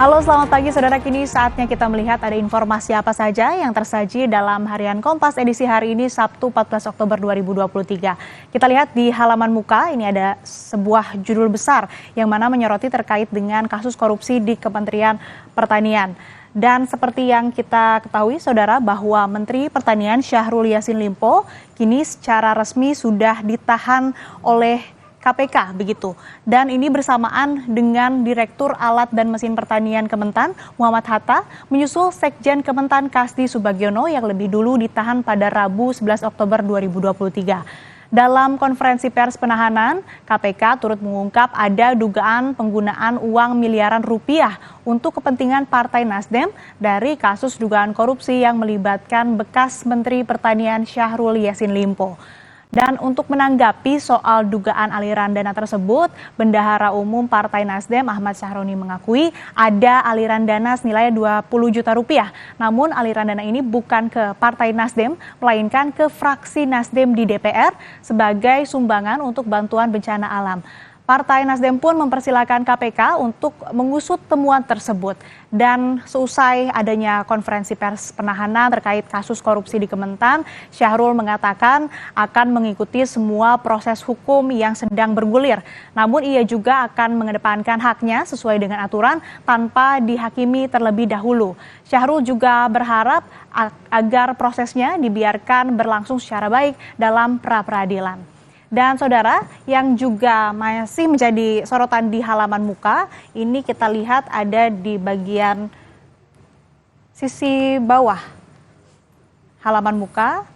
Halo, selamat pagi saudara. Kini saatnya kita melihat ada informasi apa saja yang tersaji dalam Harian Kompas edisi hari ini Sabtu 14 Oktober 2023. Kita lihat di halaman muka, ini ada sebuah judul besar yang mana menyoroti terkait dengan kasus korupsi di Kementerian Pertanian. Dan seperti yang kita ketahui saudara bahwa Menteri Pertanian Syahrul Yassin Limpo kini secara resmi sudah ditahan oleh KPK begitu. Dan ini bersamaan dengan Direktur Alat dan Mesin Pertanian Kementan Muhammad Hatta menyusul Sekjen Kementan Kasdi Subagiono yang lebih dulu ditahan pada Rabu 11 Oktober 2023. Dalam konferensi pers penahanan, KPK turut mengungkap ada dugaan penggunaan uang miliaran rupiah untuk kepentingan Partai Nasdem dari kasus dugaan korupsi yang melibatkan bekas Menteri Pertanian Syahrul Yassin Limpo. Dan untuk menanggapi soal dugaan aliran dana tersebut, Bendahara Umum Partai Nasdem Ahmad Syahroni mengakui ada aliran dana senilai 20 juta rupiah. Namun aliran dana ini bukan ke Partai Nasdem, melainkan ke fraksi Nasdem di DPR sebagai sumbangan untuk bantuan bencana alam. Partai Nasdem pun mempersilahkan KPK untuk mengusut temuan tersebut. Dan seusai adanya konferensi pers penahanan terkait kasus korupsi di Kementan, Syahrul mengatakan akan mengikuti semua proses hukum yang sedang bergulir. Namun ia juga akan mengedepankan haknya sesuai dengan aturan tanpa dihakimi terlebih dahulu. Syahrul juga berharap agar prosesnya dibiarkan berlangsung secara baik dalam pra-peradilan. Dan saudara, yang juga masih menjadi sorotan di halaman muka, ini kita lihat ada di bagian sisi bawah halaman muka.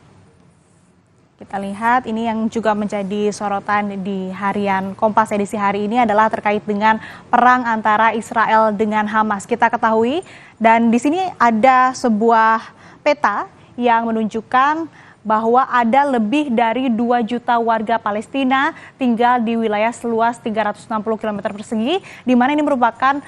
Kita lihat ini yang juga menjadi sorotan di Harian Kompas edisi hari ini adalah terkait dengan perang antara Israel dengan Hamas. Kita ketahui dan di sini ada sebuah peta yang menunjukkan bahwa ada lebih dari 2 juta warga Palestina tinggal di wilayah seluas 360 km persegi, di mana ini merupakan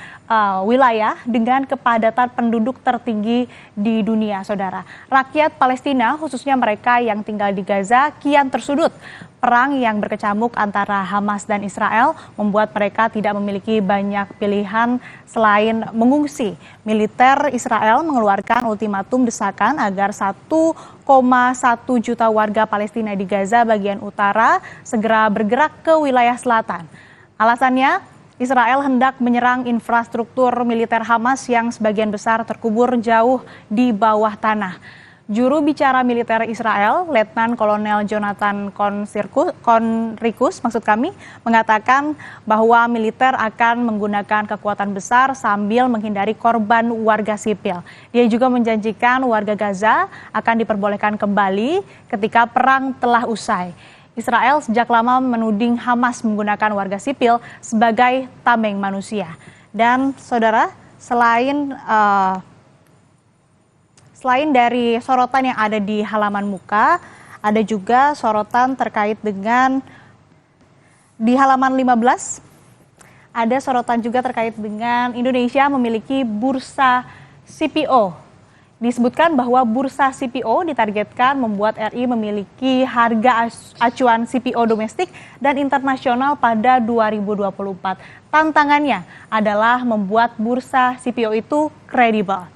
wilayah dengan kepadatan penduduk tertinggi di dunia, saudara. Rakyat Palestina, khususnya mereka yang tinggal di Gaza, kian tersudut. Perang yang berkecamuk antara Hamas dan Israel membuat mereka tidak memiliki banyak pilihan selain mengungsi. Militer Israel mengeluarkan ultimatum desakan agar 1,1 juta warga Palestina di Gaza bagian utara segera bergerak ke wilayah selatan. Alasannya, Israel hendak menyerang infrastruktur militer Hamas yang sebagian besar terkubur jauh di bawah tanah. Juru bicara militer Israel, Letnan Kolonel Jonathan Conricus, mengatakan bahwa militer akan menggunakan kekuatan besar sambil menghindari korban warga sipil. Dia juga menjanjikan warga Gaza akan diperbolehkan kembali ketika perang telah usai. Israel sejak lama menuding Hamas menggunakan warga sipil sebagai tameng manusia. Dan saudara, Selain dari sorotan yang ada di halaman muka, ada juga sorotan terkait dengan di halaman 15, ada sorotan juga terkait dengan Indonesia memiliki bursa CPO. Disebutkan bahwa bursa CPO ditargetkan membuat RI memiliki harga acuan CPO domestik dan internasional pada 2024. Tantangannya adalah membuat bursa CPO itu kredibel.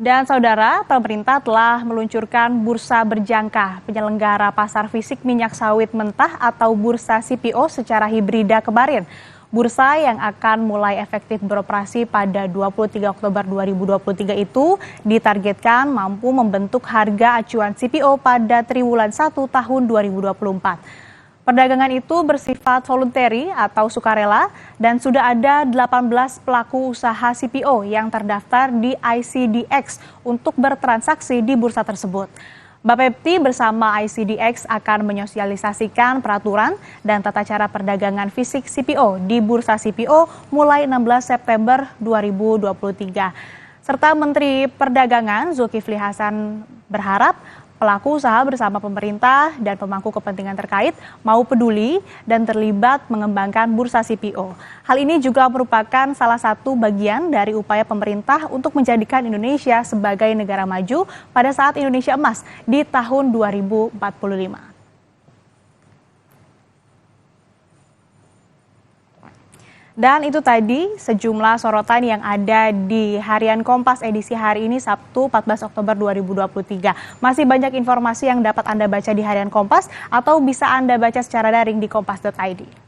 Dan saudara, pemerintah telah meluncurkan bursa berjangka penyelenggara pasar fisik minyak sawit mentah atau bursa CPO secara hibrida kemarin. Bursa yang akan mulai efektif beroperasi pada 23 Oktober 2023 itu ditargetkan mampu membentuk harga acuan CPO pada triwulan 1 tahun 2024. Perdagangan itu bersifat voluntary atau sukarela dan sudah ada 18 pelaku usaha CPO yang terdaftar di ICDX untuk bertransaksi di bursa tersebut. Bapepti bersama ICDX akan menyosialisasikan peraturan dan tata cara perdagangan fisik CPO di bursa CPO mulai 16 September 2023. Serta Menteri Perdagangan Zulkifli Hasan berharap pelaku usaha bersama pemerintah dan pemangku kepentingan terkait mau peduli dan terlibat mengembangkan bursa CPO. Hal ini juga merupakan salah satu bagian dari upaya pemerintah untuk menjadikan Indonesia sebagai negara maju pada saat Indonesia emas di tahun 2045. Dan itu tadi sejumlah sorotan yang ada di Harian Kompas edisi hari ini Sabtu 14 Oktober 2023. Masih banyak informasi yang dapat Anda baca di Harian Kompas atau bisa Anda baca secara daring di kompas.id.